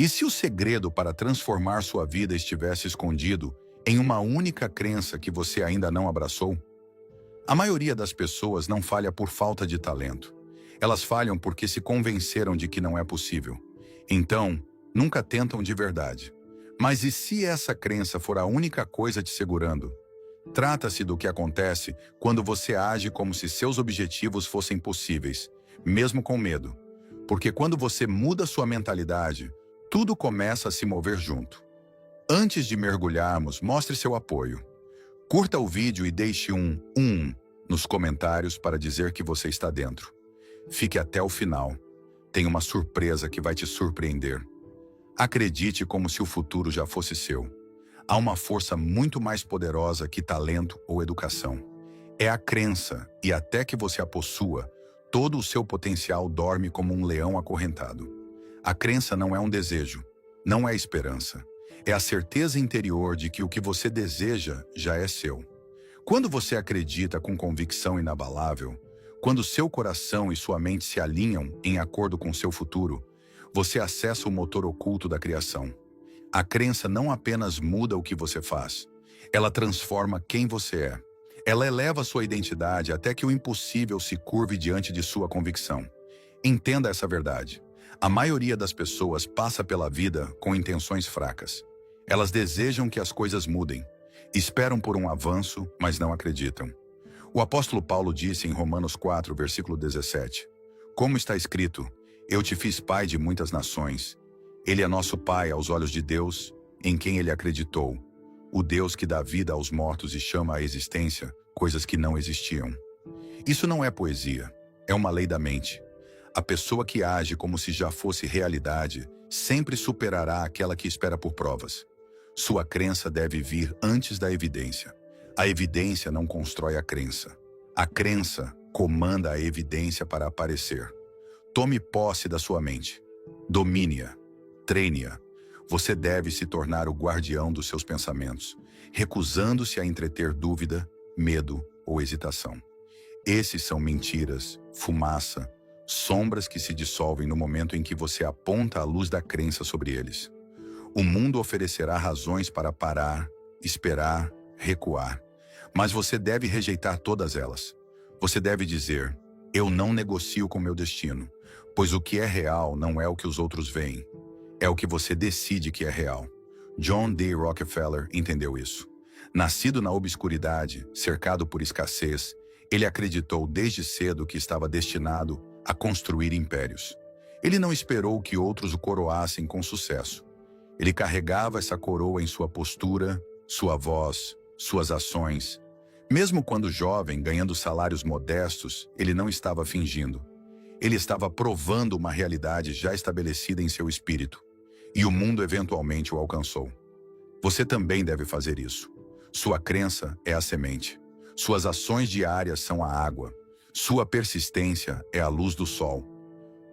E se o segredo para transformar sua vida estivesse escondido em uma única crença que você ainda não abraçou? A maioria das pessoas não falha por falta de talento. Elas falham porque se convenceram de que não é possível. Então, nunca tentam de verdade. Mas e se essa crença for a única coisa te segurando? Trata-se do que acontece quando você age como se seus objetivos fossem possíveis, mesmo com medo. Porque quando você muda sua mentalidade, tudo começa a se mover junto. Antes de mergulharmos, mostre seu apoio. Curta o vídeo e deixe um nos comentários para dizer que você está dentro. Fique até o final. Tem uma surpresa que vai te surpreender. Acredite como se o futuro já fosse seu. Há uma força muito mais poderosa que talento ou educação. É a crença, e até que você a possua, todo o seu potencial dorme como um leão acorrentado. A crença não é um desejo, não é esperança. É a certeza interior de que o que você deseja já é seu. Quando você acredita com convicção inabalável, quando seu coração e sua mente se alinham em acordo com seu futuro, você acessa o motor oculto da criação. A crença não apenas muda o que você faz, ela transforma quem você é. Ela eleva sua identidade até que o impossível se curve diante de sua convicção. Entenda essa verdade. A maioria das pessoas passa pela vida com intenções fracas. Elas desejam que as coisas mudem, esperam por um avanço, mas não acreditam. O apóstolo Paulo disse em Romanos 4, versículo 17, como está escrito, eu te fiz pai de muitas nações. Ele é nosso pai aos olhos de Deus, em quem ele acreditou, o Deus que dá vida aos mortos e chama à existência coisas que não existiam. Isso não é poesia, é uma lei da mente. A pessoa que age como se já fosse realidade sempre superará aquela que espera por provas. Sua crença deve vir antes da evidência. A evidência não constrói a crença. A crença comanda a evidência para aparecer. Tome posse da sua mente. Domine-a. Treine-a. Você deve se tornar o guardião dos seus pensamentos, recusando-se a entreter dúvida, medo ou hesitação. Esses são mentiras, fumaça, sombras que se dissolvem no momento em que você aponta a luz da crença sobre eles. O mundo oferecerá razões para parar, esperar, recuar. Mas você deve rejeitar todas elas. Você deve dizer, eu não negocio com meu destino, pois o que é real não é o que os outros veem. É o que você decide que é real. John D. Rockefeller entendeu isso. Nascido na obscuridade, cercado por escassez, ele acreditou desde cedo que estava destinado a construir impérios. Ele não esperou que outros o coroassem com sucesso. Ele carregava essa coroa em sua postura, sua voz, suas ações. Mesmo quando jovem, ganhando salários modestos, ele não estava fingindo. Ele estava provando uma realidade já estabelecida em seu espírito. E o mundo eventualmente o alcançou. Você também deve fazer isso. Sua crença é a semente. Suas ações diárias são a água. Sua persistência é a luz do sol.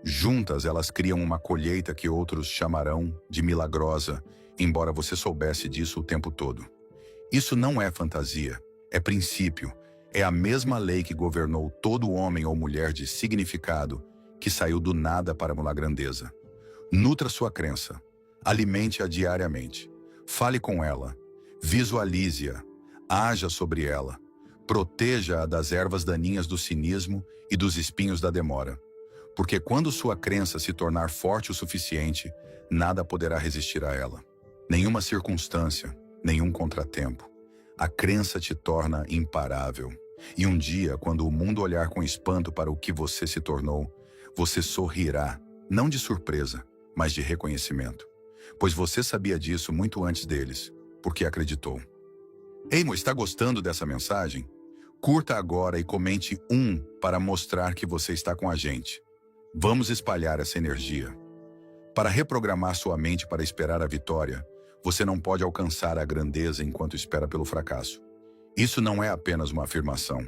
Juntas elas criam uma colheita que outros chamarão de milagrosa, embora você soubesse disso o tempo todo. Isso não é fantasia, é princípio. É a mesma lei que governou todo homem ou mulher de significado que saiu do nada para uma grandeza. Nutra sua crença. Alimente-a diariamente. Fale com ela. Visualize-a. Haja sobre ela. Proteja-a das ervas daninhas do cinismo e dos espinhos da demora. Porque quando sua crença se tornar forte o suficiente, nada poderá resistir a ela. Nenhuma circunstância, nenhum contratempo. A crença te torna imparável. E um dia, quando o mundo olhar com espanto para o que você se tornou, você sorrirá, não de surpresa, mas de reconhecimento. Pois você sabia disso muito antes deles, porque acreditou. Ei, está gostando dessa mensagem? Curta agora e comente para mostrar que você está com a gente. Vamos espalhar essa energia. Para reprogramar sua mente para esperar a vitória, você não pode alcançar a grandeza enquanto espera pelo fracasso. Isso não é apenas uma afirmação,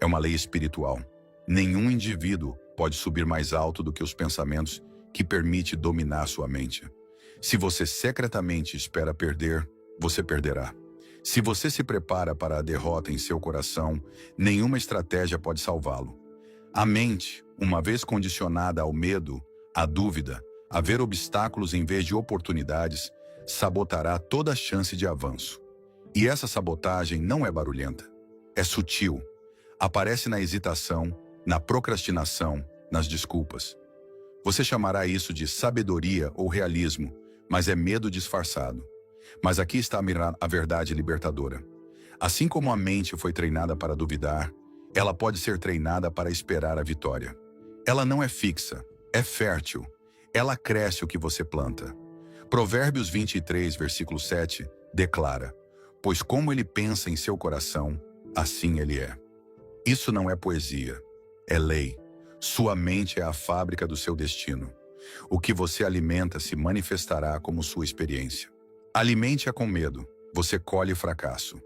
é uma lei espiritual. Nenhum indivíduo pode subir mais alto do que os pensamentos que permite dominar sua mente. Se você secretamente espera perder, você perderá. Se você se prepara para a derrota em seu coração, nenhuma estratégia pode salvá-lo. A mente, uma vez condicionada ao medo, à dúvida, Haver obstáculos em vez de oportunidades sabotará toda a chance de avanço. E essa sabotagem não é barulhenta. É sutil. Aparece na hesitação, na procrastinação, nas desculpas. Você chamará isso de sabedoria ou realismo, mas é medo disfarçado. Mas aqui está a verdade libertadora. Assim como a mente foi treinada para duvidar, ela pode ser treinada para esperar a vitória. Ela não é fixa, é fértil. Ela cresce o que você planta. Provérbios 23, versículo 7, declara: pois como ele pensa em seu coração, assim ele é. Isso não é poesia, é lei. Sua mente é a fábrica do seu destino. O que você alimenta se manifestará como sua experiência. Alimente-a com medo, você colhe fracasso.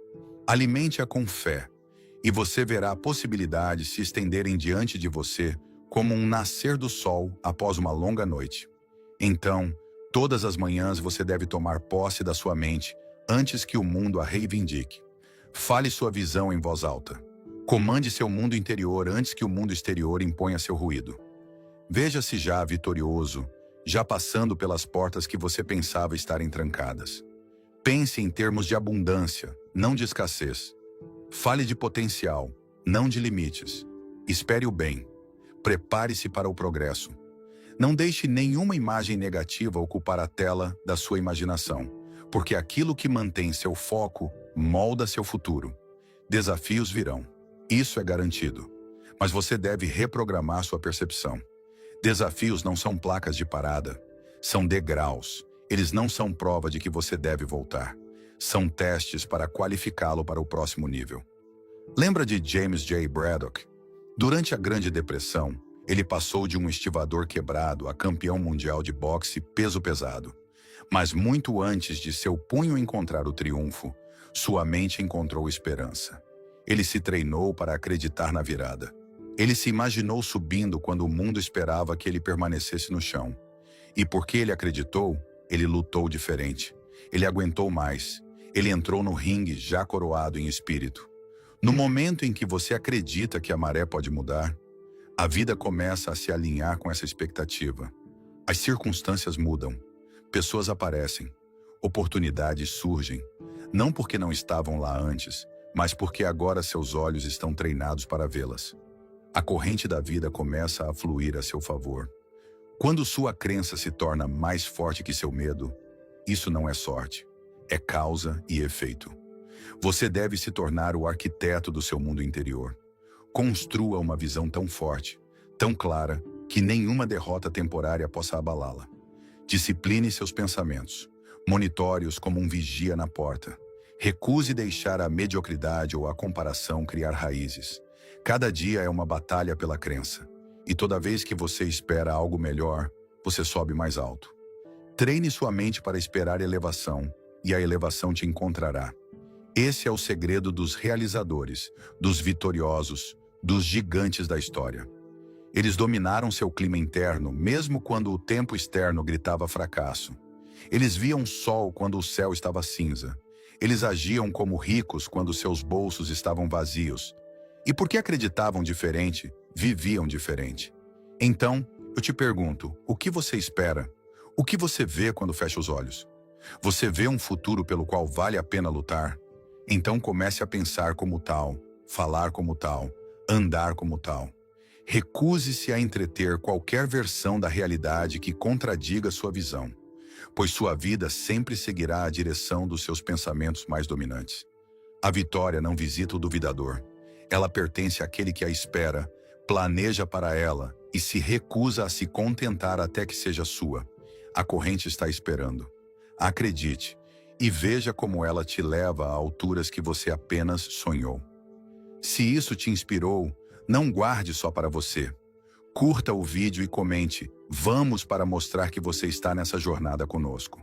Alimente-a com fé, e você verá possibilidades se estenderem diante de você como um nascer do sol após uma longa noite. Então, todas as manhãs você deve tomar posse da sua mente antes que o mundo a reivindique. Fale sua visão em voz alta. Comande seu mundo interior antes que o mundo exterior imponha seu ruído. Veja-se já vitorioso, já passando pelas portas que você pensava estarem trancadas. Pense em termos de abundância, não de escassez. Fale de potencial, não de limites. Espere o bem. Prepare-se para o progresso. Não deixe nenhuma imagem negativa ocupar a tela da sua imaginação, porque aquilo que mantém seu foco molda seu futuro. Desafios virão. Isso é garantido. Mas você deve reprogramar sua percepção. Desafios não são placas de parada. São degraus. Eles não são prova de que você deve voltar. São testes para qualificá-lo para o próximo nível. Lembra de James J. Braddock? Durante a Grande Depressão, ele passou de um estivador quebrado a campeão mundial de boxe peso pesado. Mas muito antes de seu punho encontrar o triunfo, sua mente encontrou esperança. Ele se treinou para acreditar na virada. Ele se imaginou subindo quando o mundo esperava que ele permanecesse no chão. E porque ele acreditou, ele lutou diferente. Ele aguentou mais. Ele entrou no ringue já coroado em espírito. No momento em que você acredita que a maré pode mudar, a vida começa a se alinhar com essa expectativa. As circunstâncias mudam. Pessoas aparecem. Oportunidades surgem. Não porque não estavam lá antes, mas porque agora seus olhos estão treinados para vê-las. A corrente da vida começa a fluir a seu favor. Quando sua crença se torna mais forte que seu medo, isso não é sorte, é causa e efeito. Você deve se tornar o arquiteto do seu mundo interior. Construa uma visão tão forte, tão clara, que nenhuma derrota temporária possa abalá-la. Discipline seus pensamentos. Monitore-os como um vigia na porta. Recuse deixar a mediocridade ou a comparação criar raízes. Cada dia é uma batalha pela crença. E toda vez que você espera algo melhor, você sobe mais alto. Treine sua mente para esperar elevação, e a elevação te encontrará. Esse é o segredo dos realizadores, dos vitoriosos, dos gigantes da história. Eles dominaram seu clima interno, mesmo quando o tempo externo gritava fracasso. Eles viam sol quando o céu estava cinza. Eles agiam como ricos quando seus bolsos estavam vazios. E porque acreditavam diferente, viviam diferente. Então, eu te pergunto, o que você espera? O que você vê quando fecha os olhos? Você vê um futuro pelo qual vale a pena lutar? Então comece a pensar como tal, falar como tal, andar como tal. Recuse-se a entreter qualquer versão da realidade que contradiga sua visão, pois sua vida sempre seguirá a direção dos seus pensamentos mais dominantes. A vitória não visita o duvidador. Ela pertence àquele que a espera, planeja para ela e se recusa a se contentar até que seja sua. A corrente está esperando. Acredite e veja como ela te leva a alturas que você apenas sonhou. Se isso te inspirou, não guarde só para você. Curta o vídeo e comente, vamos para mostrar que você está nessa jornada conosco.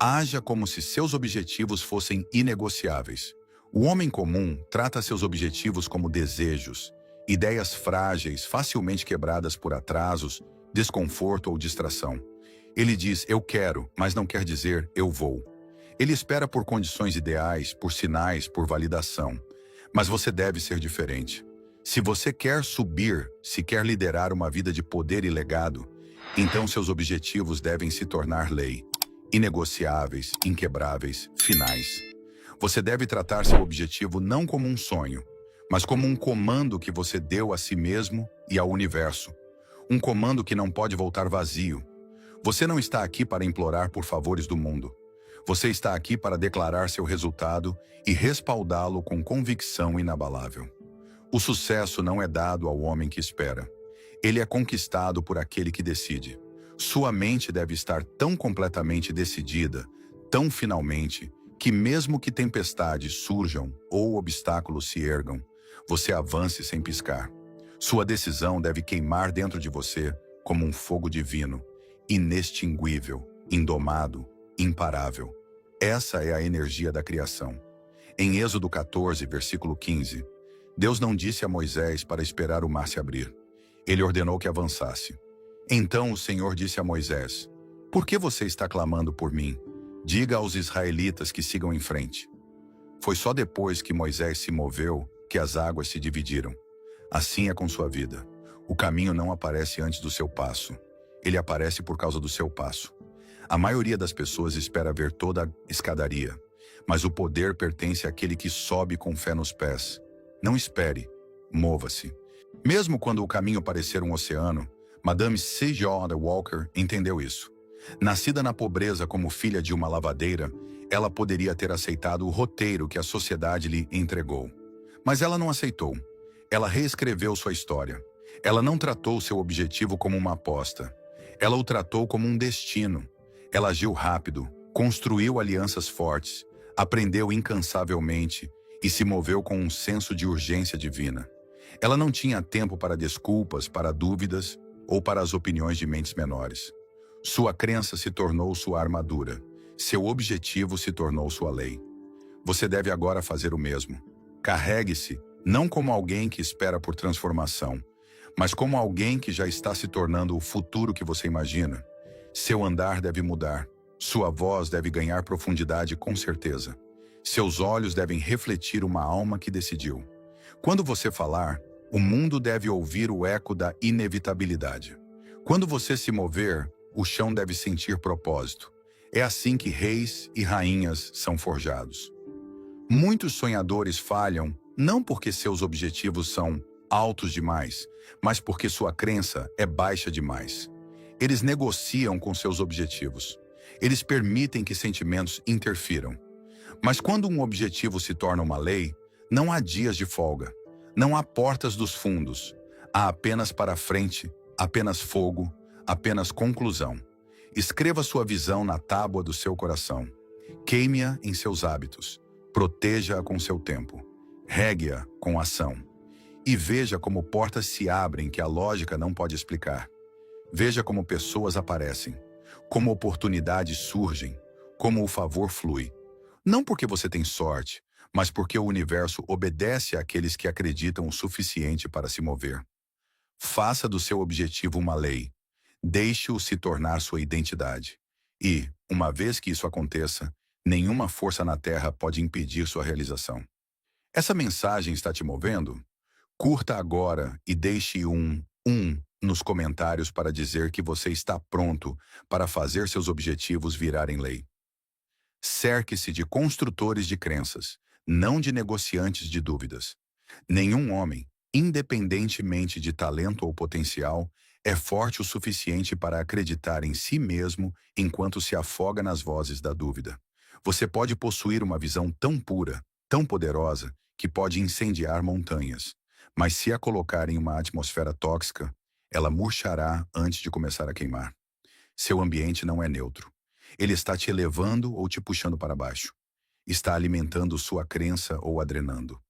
Haja como se seus objetivos fossem inegociáveis. O homem comum trata seus objetivos como desejos, ideias frágeis, facilmente quebradas por atrasos, desconforto ou distração. Ele diz, eu quero, mas não quer dizer, eu vou. Ele espera por condições ideais, por sinais, por validação. Mas você deve ser diferente. Se você quer subir, se quer liderar uma vida de poder e legado, então seus objetivos devem se tornar lei, inegociáveis, inquebráveis, finais. Você deve tratar seu objetivo não como um sonho, mas como um comando que você deu a si mesmo e ao universo. Um comando que não pode voltar vazio. Você não está aqui para implorar por favores do mundo. Você está aqui para declarar seu resultado e respaldá-lo com convicção inabalável. O sucesso não é dado ao homem que espera. Ele é conquistado por aquele que decide. Sua mente deve estar tão completamente decidida, tão finalmente, que mesmo que tempestades surjam ou obstáculos se ergam, você avance sem piscar. Sua decisão deve queimar dentro de você como um fogo divino, inextinguível, indomado, imparável. Essa é a energia da criação. Em Êxodo 14, versículo 15, Deus não disse a Moisés para esperar o mar se abrir. Ele ordenou que avançasse. Então o Senhor disse a Moisés: "Por que você está clamando por mim? Diga aos israelitas que sigam em frente." Foi só depois que Moisés se moveu que as águas se dividiram. Assim é com sua vida. O caminho não aparece antes do seu passo. Ele aparece por causa do seu passo. A maioria das pessoas espera ver toda a escadaria, mas o poder pertence àquele que sobe com fé nos pés. Não espere, mova-se. Mesmo quando o caminho parecer um oceano, Madame C. J. Walker entendeu isso. Nascida na pobreza como filha de uma lavadeira, ela poderia ter aceitado o roteiro que a sociedade lhe entregou. Mas ela não aceitou. Ela reescreveu sua história. Ela não tratou seu objetivo como uma aposta. Ela o tratou como um destino. Ela agiu rápido, construiu alianças fortes, aprendeu incansavelmente e se moveu com um senso de urgência divina. Ela não tinha tempo para desculpas, para dúvidas ou para as opiniões de mentes menores. Sua crença se tornou sua armadura. Seu objetivo se tornou sua lei. Você deve agora fazer o mesmo. Carregue-se, não como alguém que espera por transformação, mas como alguém que já está se tornando o futuro que você imagina. Seu andar deve mudar. Sua voz deve ganhar profundidade com certeza. Seus olhos devem refletir uma alma que decidiu. Quando você falar, o mundo deve ouvir o eco da inevitabilidade. Quando você se mover, o chão deve sentir propósito. É assim que reis e rainhas são forjados. Muitos sonhadores falham não porque seus objetivos são altos demais, mas porque sua crença é baixa demais. Eles negociam com seus objetivos. Eles permitem que sentimentos interfiram. Mas quando um objetivo se torna uma lei, não há dias de folga. Não há portas dos fundos. Há apenas para frente, apenas fogo, apenas conclusão. Escreva sua visão na tábua do seu coração. Queime-a em seus hábitos. Proteja-a com seu tempo. Regue-a com ação. E veja como portas se abrem que a lógica não pode explicar. Veja como pessoas aparecem, como oportunidades surgem, como o favor flui. Não porque você tem sorte, mas porque o universo obedece àqueles que acreditam o suficiente para se mover. Faça do seu objetivo uma lei. Deixe-o se tornar sua identidade. E, uma vez que isso aconteça, nenhuma força na Terra pode impedir sua realização. Essa mensagem está te movendo? Curta agora e deixe um nos comentários para dizer que você está pronto para fazer seus objetivos virarem lei. Cerque-se de construtores de crenças, não de negociantes de dúvidas. Nenhum homem, independentemente de talento ou potencial, é forte o suficiente para acreditar em si mesmo enquanto se afoga nas vozes da dúvida. Você pode possuir uma visão tão pura, tão poderosa, que pode incendiar montanhas. Mas se a colocar em uma atmosfera tóxica, ela murchará antes de começar a queimar. Seu ambiente não é neutro. Ele está te elevando ou te puxando para baixo. Está alimentando sua crença ou a drenando.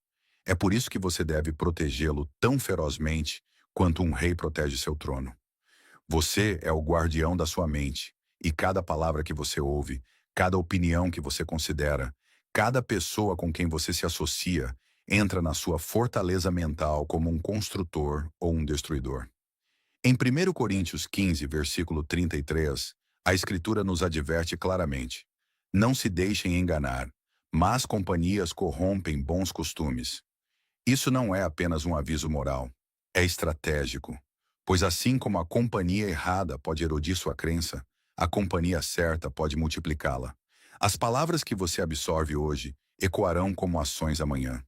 É por isso que você deve protegê-lo tão ferozmente quanto um rei protege seu trono. Você é o guardião da sua mente, e cada palavra que você ouve, cada opinião que você considera, cada pessoa com quem você se associa, entra na sua fortaleza mental como um construtor ou um destruidor. Em 1 Coríntios 15, versículo 33, a Escritura nos adverte claramente: não se deixem enganar, más companhias corrompem bons costumes. Isso não é apenas um aviso moral, é estratégico, pois assim como a companhia errada pode erodir sua crença, a companhia certa pode multiplicá-la. As palavras que você absorve hoje ecoarão como ações amanhã.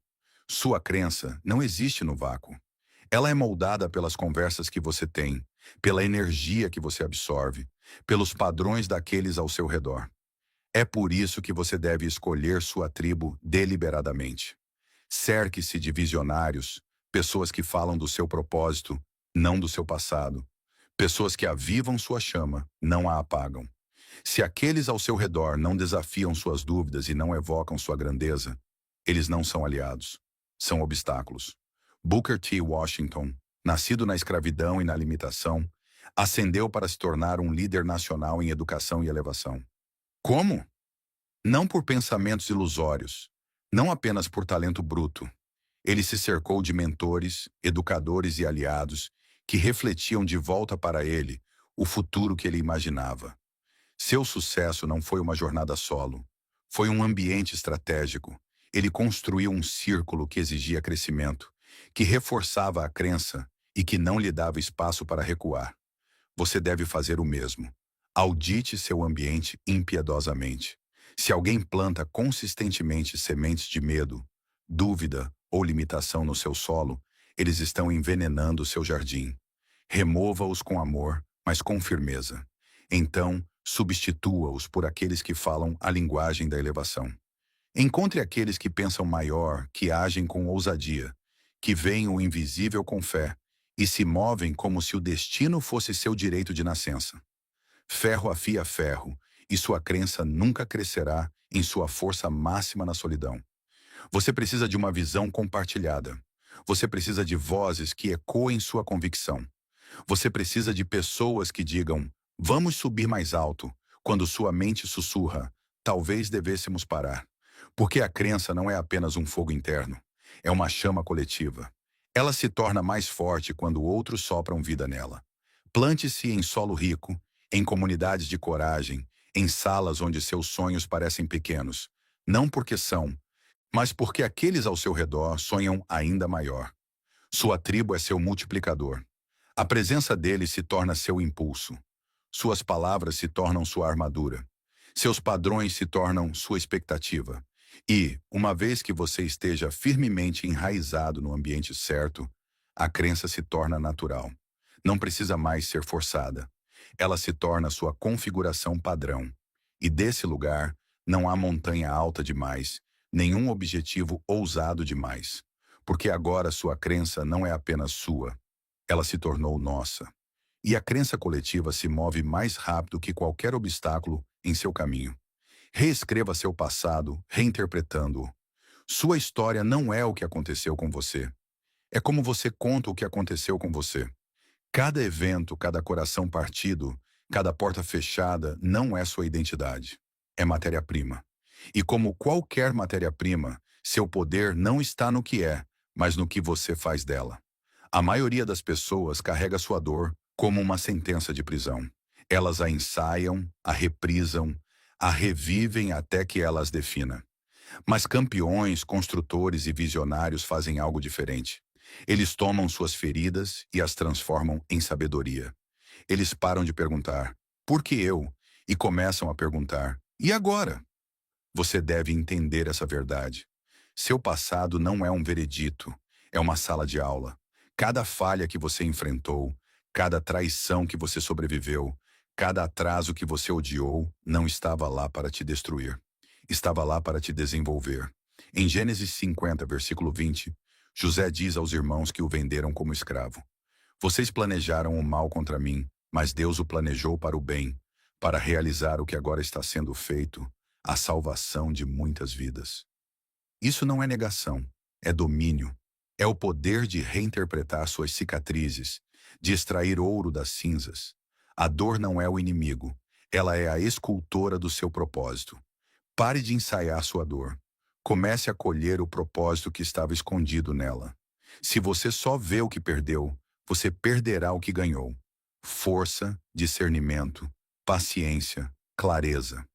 Sua crença não existe no vácuo. Ela é moldada pelas conversas que você tem, pela energia que você absorve, pelos padrões daqueles ao seu redor. É por isso que você deve escolher sua tribo deliberadamente. Cerque-se de visionários, pessoas que falam do seu propósito, não do seu passado. Pessoas que avivam sua chama, não a apagam. Se aqueles ao seu redor não desafiam suas dúvidas e não evocam sua grandeza, eles não são aliados, são obstáculos. Booker T. Washington, nascido na escravidão e na limitação, ascendeu para se tornar um líder nacional em educação e elevação. Como? Não por pensamentos ilusórios, não apenas por talento bruto. Ele se cercou de mentores, educadores e aliados que refletiam de volta para ele o futuro que ele imaginava. Seu sucesso não foi uma jornada solo, foi um ambiente estratégico. Ele construiu um círculo que exigia crescimento, que reforçava a crença e que não lhe dava espaço para recuar. Você deve fazer o mesmo. Audite seu ambiente impiedosamente. Se alguém planta consistentemente sementes de medo, dúvida ou limitação no seu solo, eles estão envenenando seu jardim. Remova-os com amor, mas com firmeza. Então, substitua-os por aqueles que falam a linguagem da elevação. Encontre aqueles que pensam maior, que agem com ousadia, que veem o invisível com fé e se movem como se o destino fosse seu direito de nascença. Ferro afia ferro, e sua crença nunca crescerá em sua força máxima na solidão. Você precisa de uma visão compartilhada. Você precisa de vozes que ecoem sua convicção. Você precisa de pessoas que digam, vamos subir mais alto, quando sua mente sussurra, talvez devêssemos parar. Porque a crença não é apenas um fogo interno, é uma chama coletiva. Ela se torna mais forte quando outros sopram vida nela. Plante-se em solo rico, em comunidades de coragem, em salas onde seus sonhos parecem pequenos, não porque são, mas porque aqueles ao seu redor sonham ainda maior. Sua tribo é seu multiplicador. A presença deles se torna seu impulso. Suas palavras se tornam sua armadura. Seus padrões se tornam sua expectativa. E, uma vez que você esteja firmemente enraizado no ambiente certo, a crença se torna natural. Não precisa mais ser forçada. Ela se torna sua configuração padrão. E desse lugar, não há montanha alta demais, nenhum objetivo ousado demais. Porque agora sua crença não é apenas sua, ela se tornou nossa. E a crença coletiva se move mais rápido que qualquer obstáculo em seu caminho. Reescreva seu passado, reinterpretando-o. Sua história não é o que aconteceu com você. É como você conta o que aconteceu com você. Cada evento, cada coração partido, cada porta fechada não é sua identidade. É matéria-prima. E como qualquer matéria-prima, seu poder não está no que é, mas no que você faz dela. A maioria das pessoas carrega sua dor como uma sentença de prisão. Elas a ensaiam, a reprisam, a revivem até que ela as defina. Mas campeões, construtores e visionários fazem algo diferente. Eles tomam suas feridas e as transformam em sabedoria. Eles param de perguntar, por que eu? E começam a perguntar, e agora? Você deve entender essa verdade. Seu passado não é um veredito, é uma sala de aula. Cada falha que você enfrentou, cada traição que você sobreviveu, cada atraso que você odiou, não estava lá para te destruir. Estava lá para te desenvolver. Em Gênesis 50, versículo 20, José diz aos irmãos que o venderam como escravo: vocês planejaram o mal contra mim, mas Deus o planejou para o bem, para realizar o que agora está sendo feito, a salvação de muitas vidas. Isso não é negação, é domínio. É o poder de reinterpretar suas cicatrizes, de extrair ouro das cinzas. A dor não é o inimigo, ela é a escultora do seu propósito. Pare de ensaiar sua dor. Comece a colher o propósito que estava escondido nela. Se você só vê o que perdeu, você perderá o que ganhou. Força, discernimento, paciência, clareza.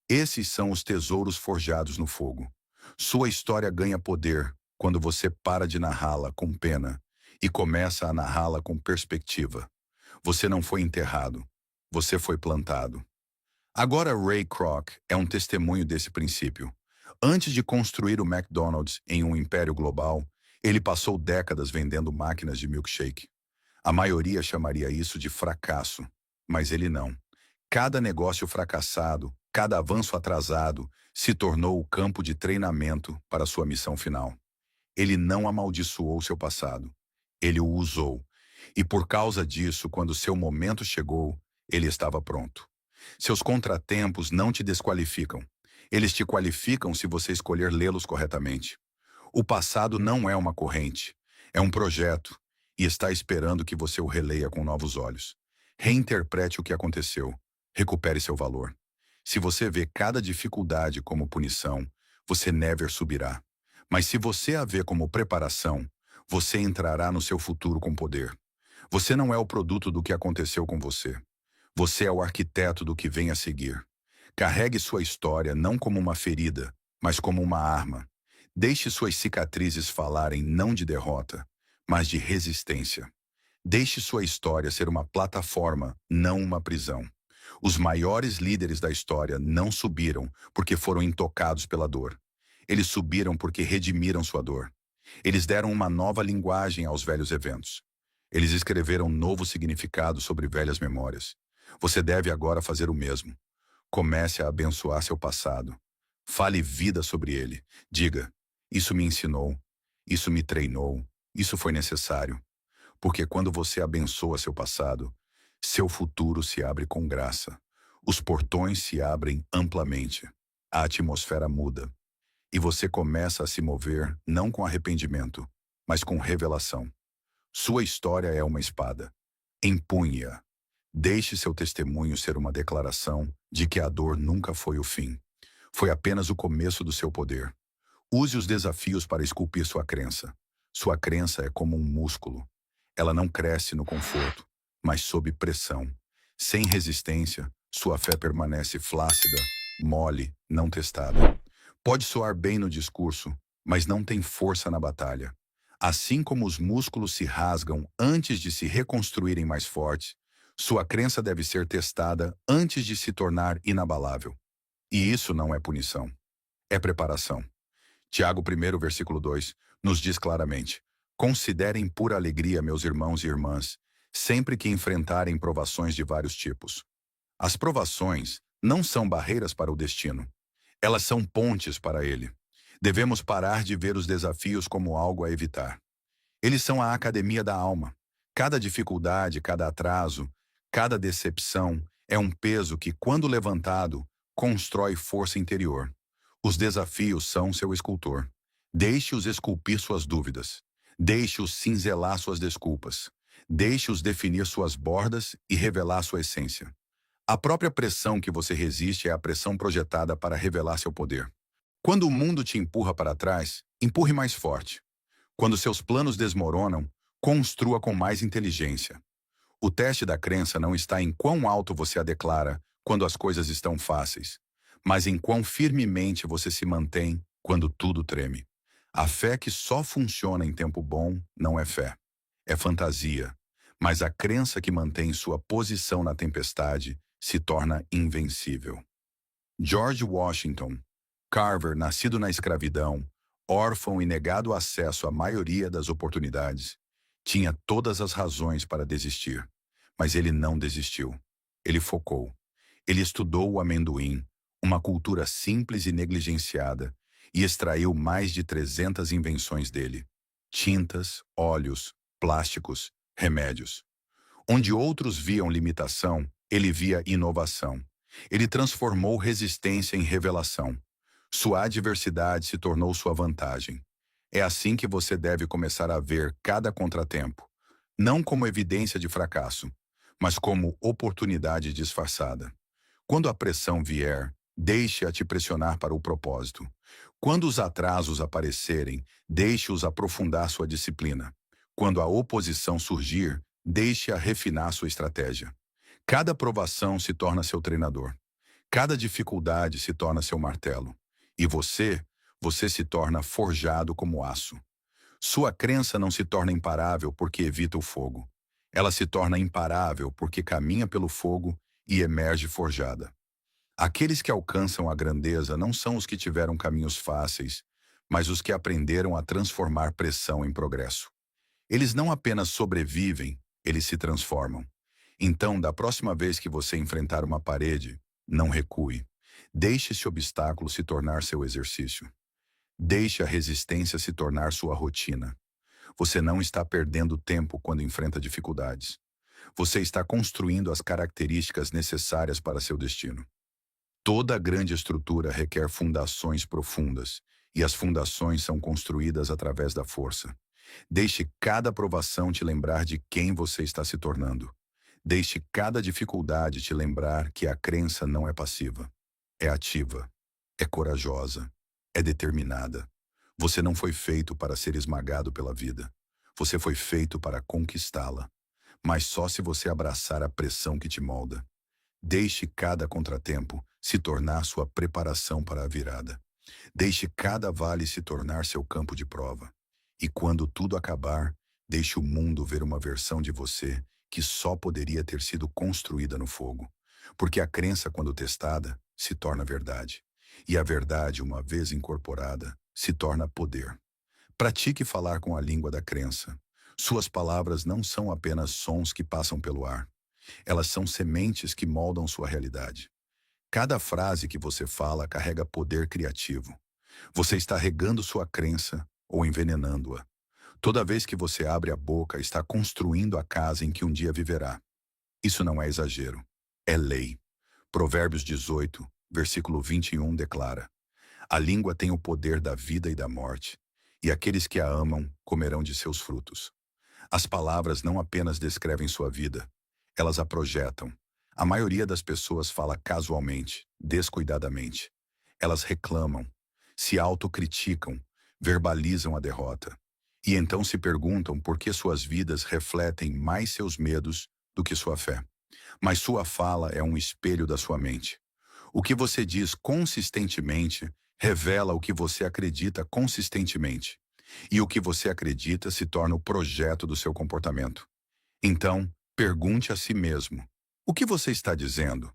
Esses são os tesouros forjados no fogo. Sua história ganha poder quando você para de narrá-la com pena e começa a narrá-la com perspectiva. Você não foi enterrado, você foi plantado. Agora Ray Kroc é um testemunho desse princípio. Antes de construir o McDonald's em um império global, ele passou décadas vendendo máquinas de milkshake. A maioria chamaria isso de fracasso, mas ele não. Cada negócio fracassado, cada avanço atrasado, se tornou o campo de treinamento para sua missão final. Ele não amaldiçoou seu passado. Ele o usou. E por causa disso, quando seu momento chegou, ele estava pronto. Seus contratempos não te desqualificam. Eles te qualificam se você escolher lê-los corretamente. O passado não é uma corrente, é um projeto, e está esperando que você o releia com novos olhos. Reinterprete o que aconteceu. Recupere seu valor. Se você vê cada dificuldade como punição, você never subirá. Mas se você a vê como preparação, você entrará no seu futuro com poder. Você não é o produto do que aconteceu com você. Você é o arquiteto do que vem a seguir. Carregue sua história não como uma ferida, mas como uma arma. Deixe suas cicatrizes falarem não de derrota, mas de resistência. Deixe sua história ser uma plataforma, não uma prisão. Os maiores líderes da história não subiram porque foram intocados pela dor. Eles subiram porque redimiram sua dor. Eles deram uma nova linguagem aos velhos eventos. Eles escreveram novo significado sobre velhas memórias. Você deve agora fazer o mesmo. Comece a abençoar seu passado. Fale vida sobre ele. Diga, isso me ensinou, isso me treinou, isso foi necessário. Porque quando você abençoa seu passado, seu futuro se abre com graça. Os portões se abrem amplamente. A atmosfera muda. E você começa a se mover não com arrependimento, mas com revelação. Sua história é uma espada. Empunhe-a. Deixe seu testemunho ser uma declaração de que a dor nunca foi o fim. Foi apenas o começo do seu poder. Use os desafios para esculpir sua crença. Sua crença é como um músculo. Ela não cresce no conforto, mas sob pressão. Sem resistência, sua fé permanece flácida, mole, não testada. Pode soar bem no discurso, mas não tem força na batalha. Assim como os músculos se rasgam antes de se reconstruírem mais fortes, sua crença deve ser testada antes de se tornar inabalável. E isso não é punição, é preparação. Tiago 1, versículo 2, nos diz claramente: considerem pura alegria, meus irmãos e irmãs, sempre que enfrentarem provações de vários tipos. As provações não são barreiras para o destino. Elas são pontes para ele. Devemos parar de ver os desafios como algo a evitar. Eles são a academia da alma. Cada dificuldade, cada atraso, cada decepção é um peso que, quando levantado, constrói força interior. Os desafios são seu escultor. Deixe-os esculpir suas dúvidas. Deixe-os cinzelar suas desculpas. Deixe-os definir suas bordas e revelar sua essência. A própria pressão que você resiste é a pressão projetada para revelar seu poder. Quando o mundo te empurra para trás, empurre mais forte. Quando seus planos desmoronam, construa com mais inteligência. O teste da crença não está em quão alto você a declara quando as coisas estão fáceis, mas em quão firmemente você se mantém quando tudo treme. A fé que só funciona em tempo bom não é fé, é fantasia. Mas a crença que mantém sua posição na tempestade se torna invencível. George Washington Carver, nascido na escravidão, órfão e negado acesso à maioria das oportunidades, tinha todas as razões para desistir, mas ele não desistiu. Ele focou. Ele estudou o amendoim, uma cultura simples e negligenciada, e extraiu mais de 300 invenções dele: tintas, óleos, plásticos, remédios. Onde outros viam limitação, ele via inovação. Ele transformou resistência em revelação. Sua adversidade se tornou sua vantagem. É assim que você deve começar a ver cada contratempo, não como evidência de fracasso, mas como oportunidade disfarçada. Quando a pressão vier, deixe-a te pressionar para o propósito. Quando os atrasos aparecerem, deixe-os aprofundar sua disciplina. Quando a oposição surgir, deixe-a refinar sua estratégia. Cada provação se torna seu treinador. Cada dificuldade se torna seu martelo. E você se torna forjado como aço. Sua crença não se torna imparável porque evita o fogo. Ela se torna imparável porque caminha pelo fogo e emerge forjada. Aqueles que alcançam a grandeza não são os que tiveram caminhos fáceis, mas os que aprenderam a transformar pressão em progresso. Eles não apenas sobrevivem, eles se transformam. Então, da próxima vez que você enfrentar uma parede, não recue. Deixe esse obstáculo se tornar seu exercício. Deixe a resistência se tornar sua rotina. Você não está perdendo tempo quando enfrenta dificuldades. Você está construindo as características necessárias para seu destino. Toda grande estrutura requer fundações profundas, e as fundações são construídas através da força. Deixe cada provação te lembrar de quem você está se tornando. Deixe cada dificuldade te lembrar que a crença não é passiva. É ativa, é corajosa, é determinada. Você não foi feito para ser esmagado pela vida. Você foi feito para conquistá-la. Mas só se você abraçar a pressão que te molda. Deixe cada contratempo se tornar sua preparação para a virada. Deixe cada vale se tornar seu campo de prova. E quando tudo acabar, deixe o mundo ver uma versão de você que só poderia ter sido construída no fogo. Porque a crença, quando testada, se torna verdade. E a verdade, uma vez incorporada, se torna poder. Pratique falar com a língua da crença. Suas palavras não são apenas sons que passam pelo ar. Elas são sementes que moldam sua realidade. Cada frase que você fala carrega poder criativo. Você está regando sua crença ou envenenando-a. Toda vez que você abre a boca, está construindo a casa em que um dia viverá. Isso não é exagero. É lei. Provérbios 18, versículo 21 declara: a língua tem o poder da vida e da morte, e aqueles que a amam comerão de seus frutos. As palavras não apenas descrevem sua vida, elas a projetam. A maioria das pessoas fala casualmente, descuidadamente. Elas reclamam, se autocriticam, verbalizam a derrota. E então se perguntam por que suas vidas refletem mais seus medos do que sua fé. Mas sua fala é um espelho da sua mente. O que você diz consistentemente revela o que você acredita consistentemente. E o que você acredita se torna o projeto do seu comportamento. Então, pergunte a si mesmo: o que você está dizendo?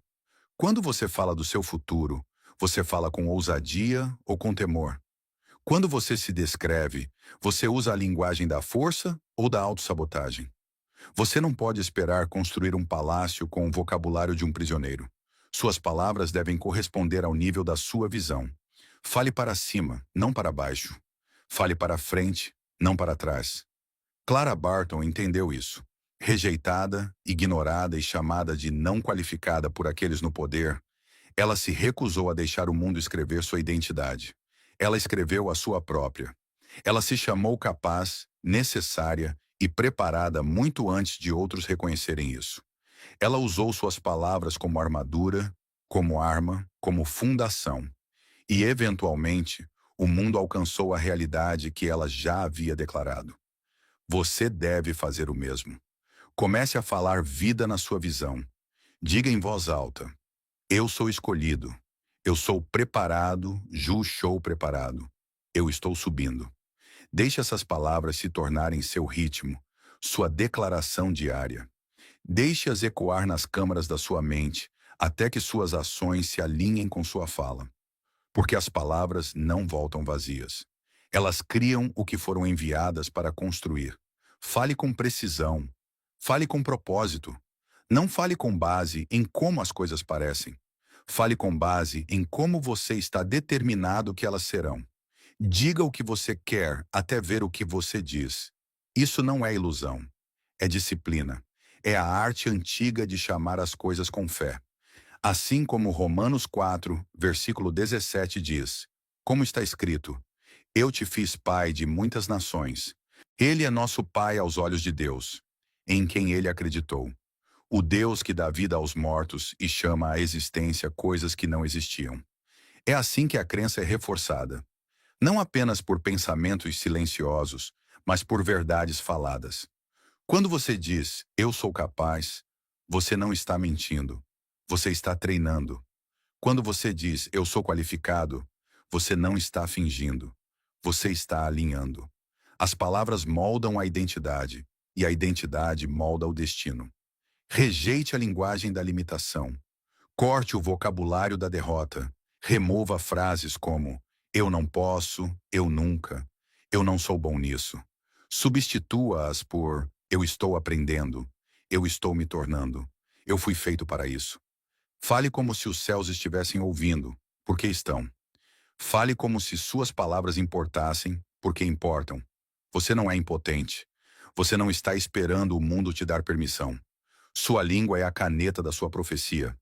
Quando você fala do seu futuro, você fala com ousadia ou com temor? Quando você se descreve, você usa a linguagem da força ou da autossabotagem? Você não pode esperar construir um palácio com o vocabulário de um prisioneiro. Suas palavras devem corresponder ao nível da sua visão. Fale para cima, não para baixo. Fale para frente, não para trás. Clara Barton entendeu isso. Rejeitada, ignorada e chamada de não qualificada por aqueles no poder, ela se recusou a deixar o mundo escrever sua identidade. Ela escreveu a sua própria. Ela se chamou capaz, necessária e preparada muito antes de outros reconhecerem isso. Ela usou suas palavras como armadura, como arma, como fundação. E, eventualmente, o mundo alcançou a realidade que ela já havia declarado. Você deve fazer o mesmo. Comece a falar vida na sua visão. Diga em voz alta: eu sou escolhido. Eu sou preparado, sou preparado. Eu estou subindo. Deixe essas palavras se tornarem seu ritmo, sua declaração diária. Deixe-as ecoar nas câmaras da sua mente, até que suas ações se alinhem com sua fala. Porque as palavras não voltam vazias. Elas criam o que foram enviadas para construir. Fale com precisão. Fale com propósito. Não fale com base em como as coisas parecem. Fale com base em como você está determinado que elas serão. Diga o que você quer até ver o que você diz. Isso não é ilusão. É disciplina. É a arte antiga de chamar as coisas com fé. Assim como Romanos 4, versículo 17 diz: como está escrito, eu te fiz pai de muitas nações. Ele é nosso pai aos olhos de Deus, em quem ele acreditou. O Deus que dá vida aos mortos e chama à existência coisas que não existiam. É assim que a crença é reforçada. Não apenas por pensamentos silenciosos, mas por verdades faladas. Quando você diz, eu sou capaz, você não está mentindo. Você está treinando. Quando você diz, eu sou qualificado, você não está fingindo. Você está alinhando. As palavras moldam a identidade, e a identidade molda o destino. Rejeite a linguagem da limitação. Corte o vocabulário da derrota. Remova frases como eu não posso, eu nunca, eu não sou bom nisso. Substitua-as por eu estou aprendendo, eu estou me tornando, eu fui feito para isso. Fale como se os céus estivessem ouvindo, porque estão. Fale como se suas palavras importassem, porque importam. Você não é impotente. Você não está esperando o mundo te dar permissão. Sua língua é a caneta da sua profecia.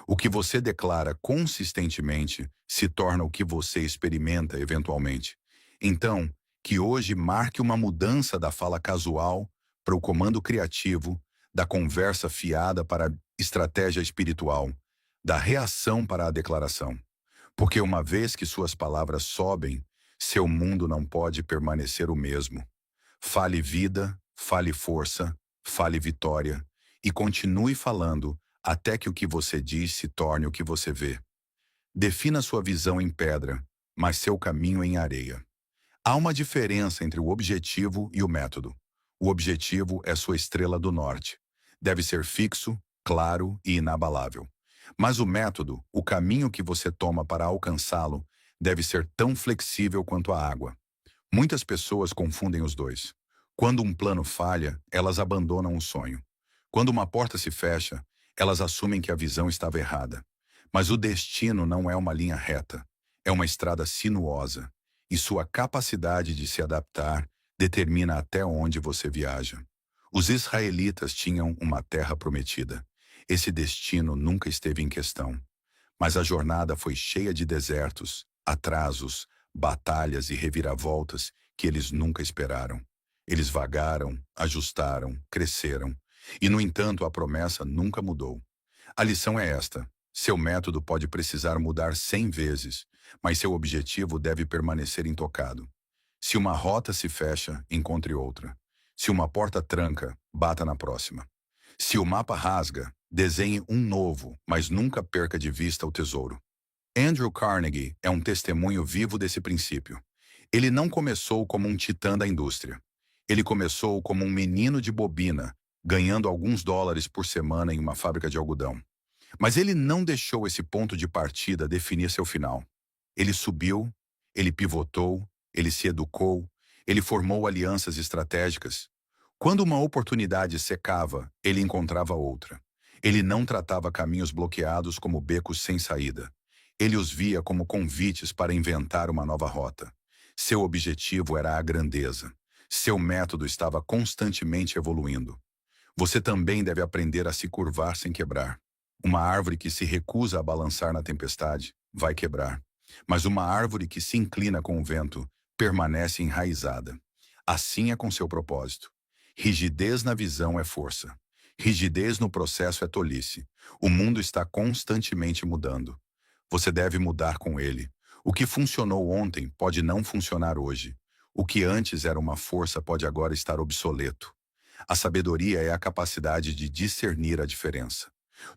O que você declara consistentemente se torna o que você experimenta eventualmente. Então, que hoje marque uma mudança da fala casual para o comando criativo, da conversa fiada para a estratégia espiritual, da reação para a declaração. Porque uma vez que suas palavras sobem, seu mundo não pode permanecer o mesmo. Fale vida, fale força, fale vitória e continue falando até que o que você diz se torne o que você vê. Defina sua visão em pedra, mas seu caminho em areia. Há uma diferença entre o objetivo e o método. O objetivo é sua estrela do norte. Deve ser fixo, claro e inabalável. Mas o método, o caminho que você toma para alcançá-lo, deve ser tão flexível quanto a água. Muitas pessoas confundem os dois. Quando um plano falha, elas abandonam o sonho. Quando uma porta se fecha, elas assumem que a visão estava errada. Mas o destino não é uma linha reta, é uma estrada sinuosa, e sua capacidade de se adaptar determina até onde você viaja. Os israelitas tinham uma terra prometida. Esse destino nunca esteve em questão. Mas a jornada foi cheia de desertos, atrasos, batalhas e reviravoltas que eles nunca esperaram. Eles vagaram, ajustaram, cresceram. E, no entanto, a promessa nunca mudou. A lição é esta: seu método pode precisar mudar 100 vezes, mas seu objetivo deve permanecer intocado. Se uma rota se fecha, encontre outra. Se uma porta tranca, bata na próxima. Se o mapa rasga, desenhe um novo, mas nunca perca de vista o tesouro. Andrew Carnegie é um testemunho vivo desse princípio. Ele não começou como um titã da indústria. Ele começou como um menino de bobina, ganhando alguns dólares por semana em uma fábrica de algodão. Mas ele não deixou esse ponto de partida definir seu final. Ele subiu, ele pivotou, ele se educou, ele formou alianças estratégicas. Quando uma oportunidade secava, ele encontrava outra. Ele não tratava caminhos bloqueados como becos sem saída. Ele os via como convites para inventar uma nova rota. Seu objetivo era a grandeza. Seu método estava constantemente evoluindo. Você também deve aprender a se curvar sem quebrar. Uma árvore que se recusa a balançar na tempestade vai quebrar. Mas uma árvore que se inclina com o vento permanece enraizada. Assim é com seu propósito. Rigidez na visão é força. Rigidez no processo é tolice. O mundo está constantemente mudando. Você deve mudar com ele. O que funcionou ontem pode não funcionar hoje. O que antes era uma força pode agora estar obsoleto. A sabedoria é a capacidade de discernir a diferença.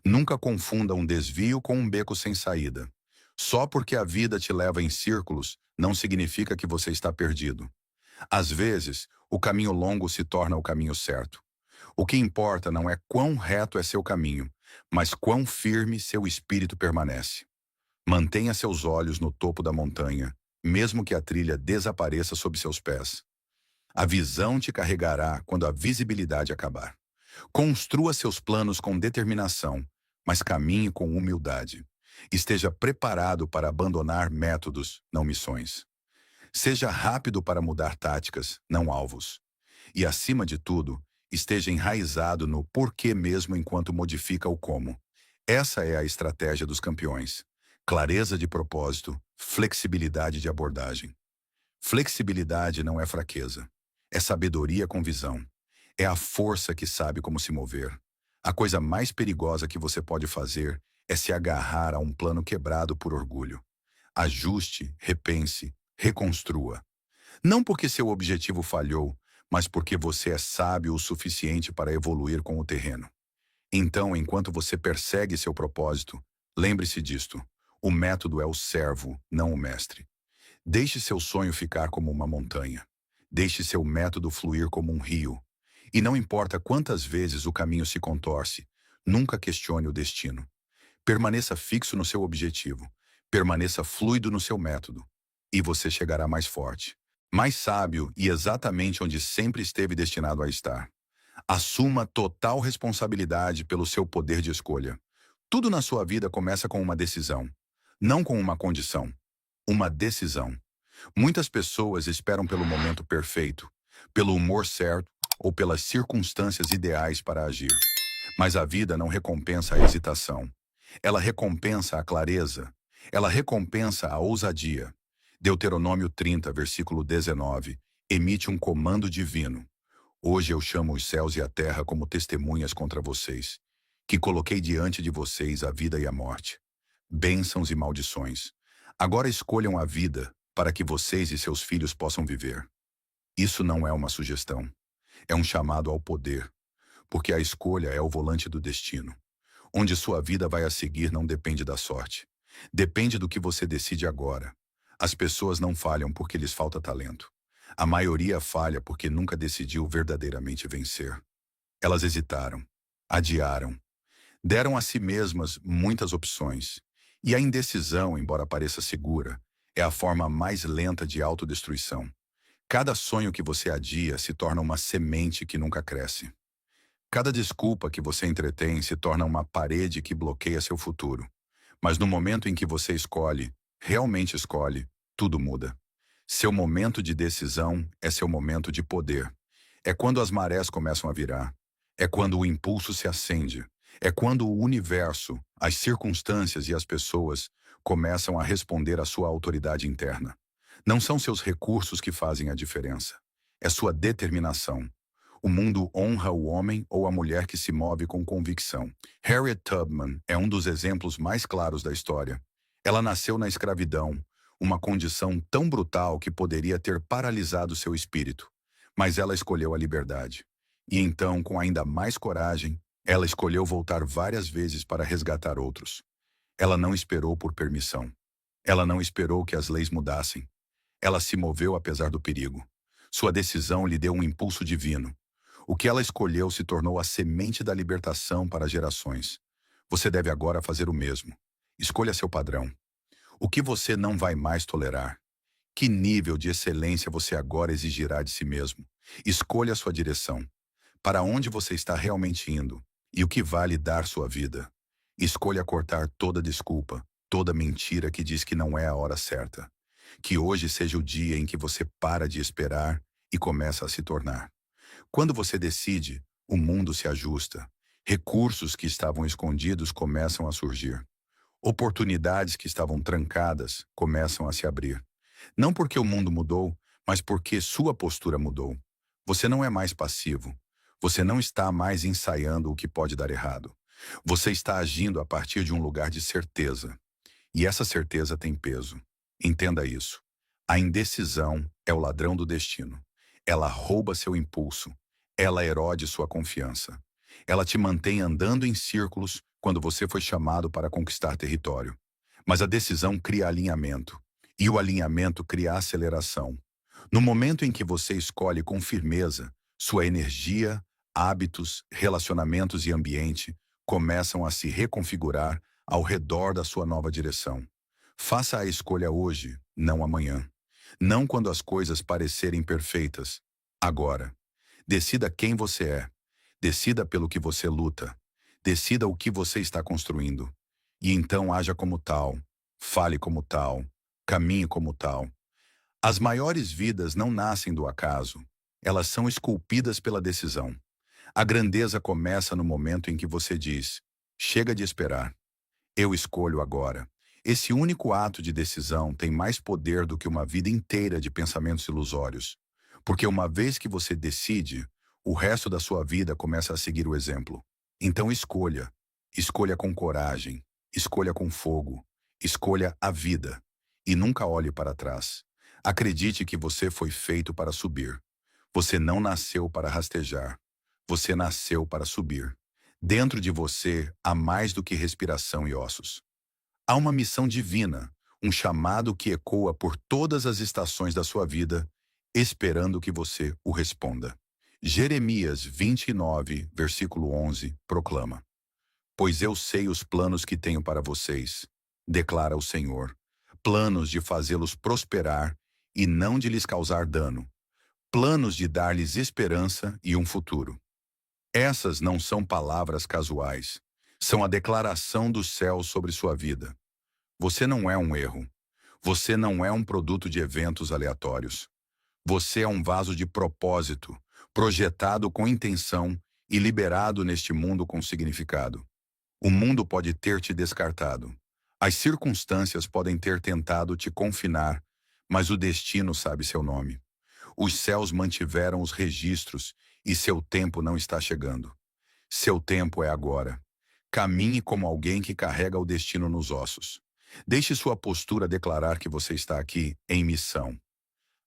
Nunca confunda um desvio com um beco sem saída. Só porque a vida te leva em círculos, não significa que você está perdido. Às vezes, o caminho longo se torna o caminho certo. O que importa não é quão reto é seu caminho, mas quão firme seu espírito permanece. Mantenha seus olhos no topo da montanha, mesmo que a trilha desapareça sob seus pés. A visão te carregará quando a visibilidade acabar. Construa seus planos com determinação, mas caminhe com humildade. Esteja preparado para abandonar métodos, não missões. Seja rápido para mudar táticas, não alvos. E, acima de tudo, esteja enraizado no porquê mesmo enquanto modifica o como. Essa é a estratégia dos campeões. Clareza de propósito, flexibilidade de abordagem. Flexibilidade não é fraqueza. É sabedoria com visão. É a força que sabe como se mover. A coisa mais perigosa que você pode fazer é se agarrar a um plano quebrado por orgulho. Ajuste, repense, reconstrua. Não porque seu objetivo falhou, mas porque você é sábio o suficiente para evoluir com o terreno. Então, enquanto você persegue seu propósito, lembre-se disto: o método é o servo, não o mestre. Deixe seu sonho ficar como uma montanha. Deixe seu método fluir como um rio. E não importa quantas vezes o caminho se contorce, nunca questione o destino. Permaneça fixo no seu objetivo. Permaneça fluido no seu método. E você chegará mais forte, mais sábio e exatamente onde sempre esteve destinado a estar. Assuma total responsabilidade pelo seu poder de escolha. Tudo na sua vida começa com uma decisão, não com uma condição. Uma decisão. Muitas pessoas esperam pelo momento perfeito, pelo humor certo ou pelas circunstâncias ideais para agir. Mas a vida não recompensa a hesitação. Ela recompensa a clareza. Ela recompensa a ousadia. Deuteronômio 30, versículo 19, emite um comando divino. Hoje eu chamo os céus e a terra como testemunhas contra vocês, que coloquei diante de vocês a vida e a morte, bênçãos e maldições. Agora escolham a vida para que vocês e seus filhos possam viver. Isso não é uma sugestão. É um chamado ao poder, porque a escolha é o volante do destino. Onde sua vida vai a seguir não depende da sorte. Depende do que você decide agora. As pessoas não falham porque lhes falta talento. A maioria falha porque nunca decidiu verdadeiramente vencer. Elas hesitaram, adiaram, deram a si mesmas muitas opções. E a indecisão, embora pareça segura, é a forma mais lenta de autodestruição. Cada sonho que você adia se torna uma semente que nunca cresce. Cada desculpa que você entretém se torna uma parede que bloqueia seu futuro. Mas no momento em que você escolhe, realmente escolhe, tudo muda. Seu momento de decisão é seu momento de poder. É quando as marés começam a virar. É quando o impulso se acende. É quando o universo, as circunstâncias e as pessoas começam a responder à sua autoridade interna. Não são seus recursos que fazem a diferença. É sua determinação. O mundo honra o homem ou a mulher que se move com convicção. Harriet Tubman é um dos exemplos mais claros da história. Ela nasceu na escravidão, uma condição tão brutal que poderia ter paralisado seu espírito. Mas ela escolheu a liberdade. E então, com ainda mais coragem, ela escolheu voltar várias vezes para resgatar outros. Ela não esperou por permissão. Ela não esperou que as leis mudassem. Ela se moveu apesar do perigo. Sua decisão lhe deu um impulso divino. O que ela escolheu se tornou a semente da libertação para gerações. Você deve agora fazer o mesmo. Escolha seu padrão. O que você não vai mais tolerar? Que nível de excelência você agora exigirá de si mesmo? Escolha sua direção. Para onde você está realmente indo? E o que vale dar sua vida? Escolha cortar toda desculpa, toda mentira que diz que não é a hora certa. Que hoje seja o dia em que você para de esperar e começa a se tornar. Quando você decide, o mundo se ajusta. Recursos que estavam escondidos começam a surgir. Oportunidades que estavam trancadas começam a se abrir. Não porque o mundo mudou, mas porque sua postura mudou. Você não é mais passivo. Você não está mais ensaiando o que pode dar errado. Você está agindo a partir de um lugar de certeza. E essa certeza tem peso. Entenda isso. A indecisão é o ladrão do destino. Ela rouba seu impulso. Ela erode sua confiança. Ela te mantém andando em círculos quando você foi chamado para conquistar território. Mas a decisão cria alinhamento. E o alinhamento cria aceleração. No momento em que você escolhe com firmeza, sua energia, hábitos, relacionamentos e ambiente começam a se reconfigurar ao redor da sua nova direção. Faça a escolha hoje, não amanhã. Não quando as coisas parecerem perfeitas. Agora. Decida quem você é. Decida pelo que você luta. Decida o que você está construindo. E então haja como tal. Fale como tal. Caminhe como tal. As maiores vidas não nascem do acaso. Elas são esculpidas pela decisão. A grandeza começa no momento em que você diz: chega de esperar. Eu escolho agora. Esse único ato de decisão tem mais poder do que uma vida inteira de pensamentos ilusórios. Porque uma vez que você decide, o resto da sua vida começa a seguir o exemplo. Então escolha. Escolha com coragem. Escolha com fogo. Escolha a vida. E nunca olhe para trás. Acredite que você foi feito para subir. Você não nasceu para rastejar. Você nasceu para subir. Dentro de você há mais do que respiração e ossos. Há uma missão divina, um chamado que ecoa por todas as estações da sua vida, esperando que você o responda. Jeremias 29, versículo 11, proclama: Pois eu sei os planos que tenho para vocês, declara o Senhor, planos de fazê-los prosperar e não de lhes causar dano, planos de dar-lhes esperança e um futuro. Essas não são palavras casuais, são a declaração do céu sobre sua vida. Você não é um erro. Você não é um produto de eventos aleatórios. Você é um vaso de propósito, projetado com intenção e liberado neste mundo com significado. O mundo pode ter te descartado. As circunstâncias podem ter tentado te confinar, mas o destino sabe seu nome. Os céus mantiveram os registros e seu tempo não está chegando. Seu tempo é agora. Caminhe como alguém que carrega o destino nos ossos. Deixe sua postura declarar que você está aqui em missão.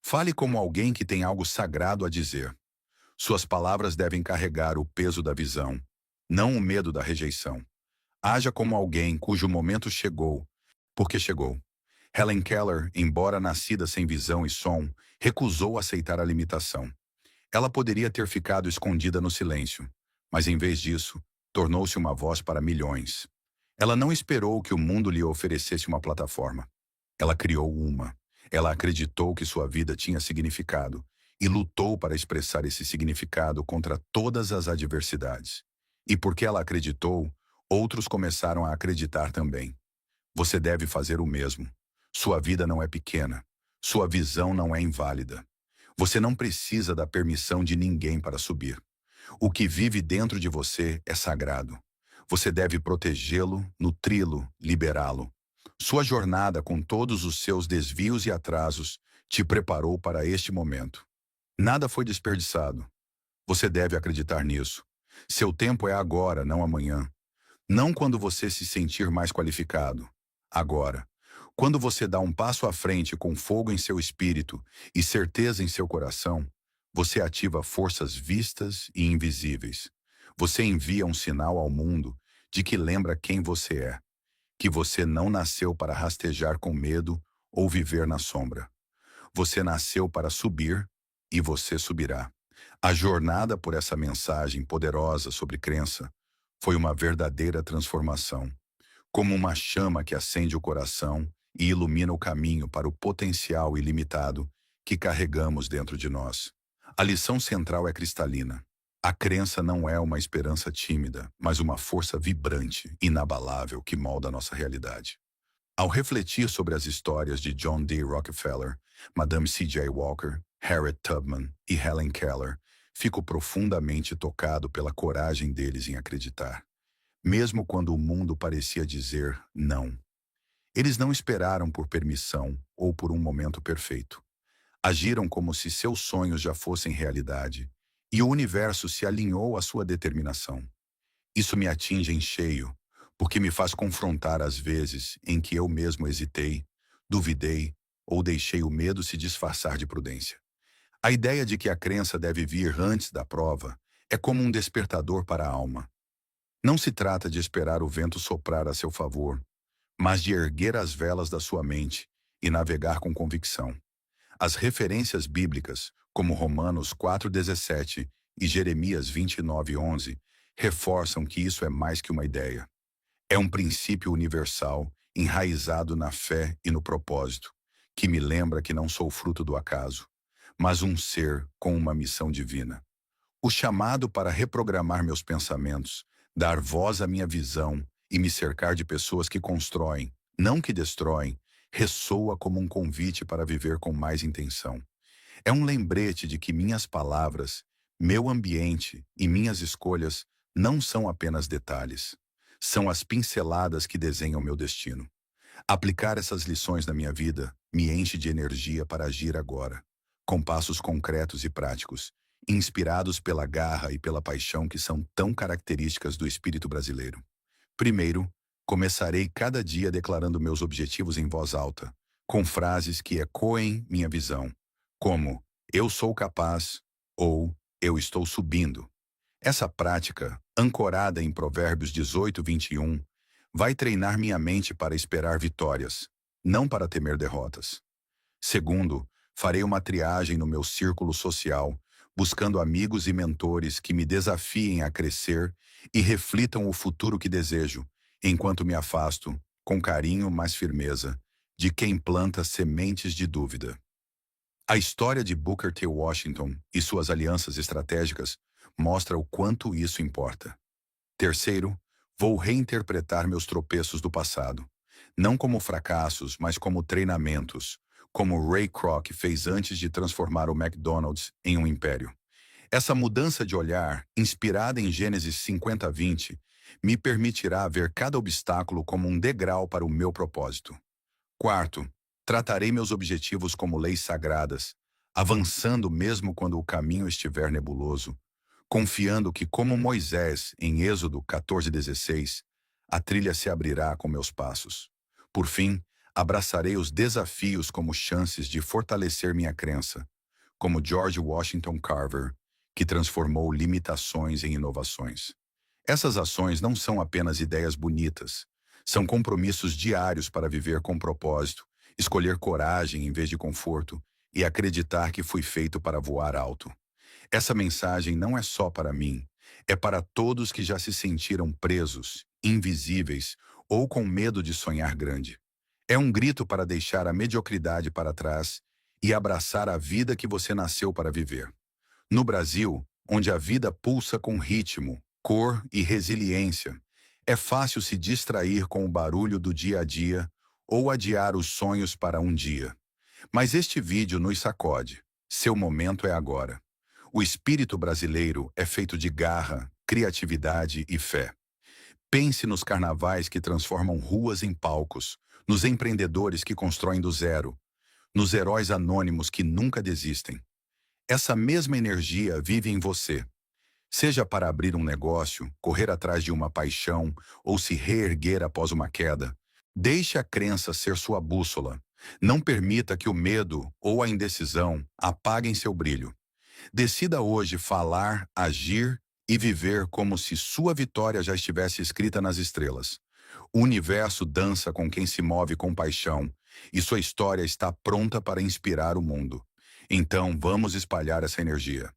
Fale como alguém que tem algo sagrado a dizer. Suas palavras devem carregar o peso da visão, não o medo da rejeição. Haja como alguém cujo momento chegou, porque chegou. Helen Keller, embora nascida sem visão e som, recusou aceitar a limitação. Ela poderia ter ficado escondida no silêncio, mas em vez disso, tornou-se uma voz para milhões. Ela não esperou que o mundo lhe oferecesse uma plataforma. Ela criou uma. Ela acreditou que sua vida tinha significado e lutou para expressar esse significado contra todas as adversidades. E porque ela acreditou, outros começaram a acreditar também. Você deve fazer o mesmo. Sua vida não é pequena. Sua visão não é inválida. Você não precisa da permissão de ninguém para subir. O que vive dentro de você é sagrado. Você deve protegê-lo, nutri-lo, liberá-lo. Sua jornada, com todos os seus desvios e atrasos, te preparou para este momento. Nada foi desperdiçado. Você deve acreditar nisso. Seu tempo é agora, não amanhã. Não quando você se sentir mais qualificado. Agora. Quando você dá um passo à frente com fogo em seu espírito e certeza em seu coração, você ativa forças vistas e invisíveis. Você envia um sinal ao mundo de que lembra quem você é, que você não nasceu para rastejar com medo ou viver na sombra. Você nasceu para subir e você subirá. A jornada por essa mensagem poderosa sobre crença foi uma verdadeira transformação, como uma chama que acende o coração e ilumina o caminho para o potencial ilimitado que carregamos dentro de nós. A lição central é cristalina. A crença não é uma esperança tímida, mas uma força vibrante, inabalável que molda a nossa realidade. Ao refletir sobre as histórias de John D. Rockefeller, Madame C.J. Walker, Harriet Tubman e Helen Keller, fico profundamente tocado pela coragem deles em acreditar, mesmo quando o mundo parecia dizer não. Eles não esperaram por permissão ou por um momento perfeito. Agiram como se seus sonhos já fossem realidade, e o universo se alinhou à sua determinação. Isso me atinge em cheio, porque me faz confrontar as vezes em que eu mesmo hesitei, duvidei ou deixei o medo se disfarçar de prudência. A ideia de que a crença deve vir antes da prova é como um despertador para a alma. Não se trata de esperar o vento soprar a seu favor, mas de erguer as velas da sua mente e navegar com convicção. As referências bíblicas, como Romanos 4,17 e Jeremias 29,11, reforçam que isso é mais que uma ideia. É um princípio universal, enraizado na fé e no propósito, que me lembra que não sou fruto do acaso, mas um ser com uma missão divina. O chamado para reprogramar meus pensamentos, dar voz à minha visão e me cercar de pessoas que constroem, não que destroem, ressoa como um convite para viver com mais intenção. É um lembrete de que minhas palavras, meu ambiente e minhas escolhas não são apenas detalhes. São as pinceladas que desenham meu destino. Aplicar essas lições na minha vida me enche de energia para agir agora, com passos concretos e práticos, inspirados pela garra e pela paixão que são tão características do espírito brasileiro. Primeiro, começarei cada dia declarando meus objetivos em voz alta, com frases que ecoem minha visão, como "eu sou capaz" ou "eu estou subindo". Essa prática, ancorada em Provérbios 18:21, vai treinar minha mente para esperar vitórias, não para temer derrotas. Segundo, Farei uma triagem no meu círculo social, buscando amigos e mentores que me desafiem a crescer e reflitam o futuro que desejo, enquanto me afasto, com carinho mas firmeza, de quem planta sementes de dúvida. A história de Booker T. Washington e suas alianças estratégicas mostra o quanto isso importa. Terceiro, vou reinterpretar meus tropeços do passado, não como fracassos, mas como treinamentos, como Ray Kroc fez antes de transformar o McDonald's em um império. Essa mudança de olhar, inspirada em Gênesis 50:20, me permitirá ver cada obstáculo como um degrau para o meu propósito. Quarto, tratarei meus objetivos como leis sagradas, avançando mesmo quando o caminho estiver nebuloso, confiando que, como Moisés em Êxodo 14:16, a trilha se abrirá com meus passos. Por fim, abraçarei os desafios como chances de fortalecer minha crença, como George Washington Carver, que transformou limitações em inovações. Essas ações não são apenas ideias bonitas, são compromissos diários para viver com propósito, escolher coragem em vez de conforto e acreditar que fui feito para voar alto. Essa mensagem não é só para mim, é para todos que já se sentiram presos, invisíveis ou com medo de sonhar grande. É um grito para deixar a mediocridade para trás e abraçar a vida que você nasceu para viver. No Brasil, onde a vida pulsa com ritmo, cor e resiliência, é fácil se distrair com o barulho do dia a dia ou adiar os sonhos para um dia. Mas este vídeo nos sacode. Seu momento é agora. O espírito brasileiro é feito de garra, criatividade e fé. Pense nos carnavais que transformam ruas em palcos, nos empreendedores que constroem do zero, nos heróis anônimos que nunca desistem. Essa mesma energia vive em você. Seja para abrir um negócio, correr atrás de uma paixão ou se reerguer após uma queda, deixe a crença ser sua bússola. Não permita que o medo ou a indecisão apaguem seu brilho. Decida hoje falar, agir e viver como se sua vitória já estivesse escrita nas estrelas. O universo dança com quem se move com paixão e sua história está pronta para inspirar o mundo. Então, vamos espalhar essa energia.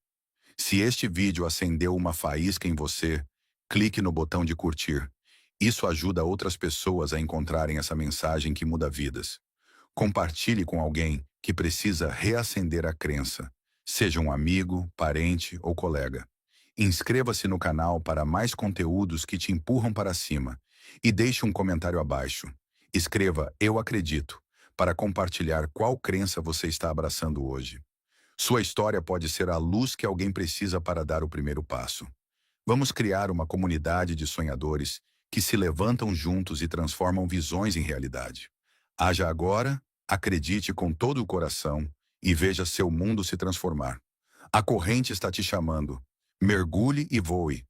Se este vídeo acendeu uma faísca em você, clique no botão de curtir. Isso ajuda outras pessoas a encontrarem essa mensagem que muda vidas. Compartilhe com alguém que precisa reacender a crença, seja um amigo, parente ou colega. Inscreva-se no canal para mais conteúdos que te empurram para cima e deixe um comentário abaixo. Escreva "Eu acredito" para compartilhar qual crença você está abraçando hoje. Sua história pode ser a luz que alguém precisa para dar o primeiro passo. Vamos criar uma comunidade de sonhadores que se levantam juntos e transformam visões em realidade. Haja agora, acredite com todo o coração e veja seu mundo se transformar. A corrente está te chamando. Mergulhe e voe,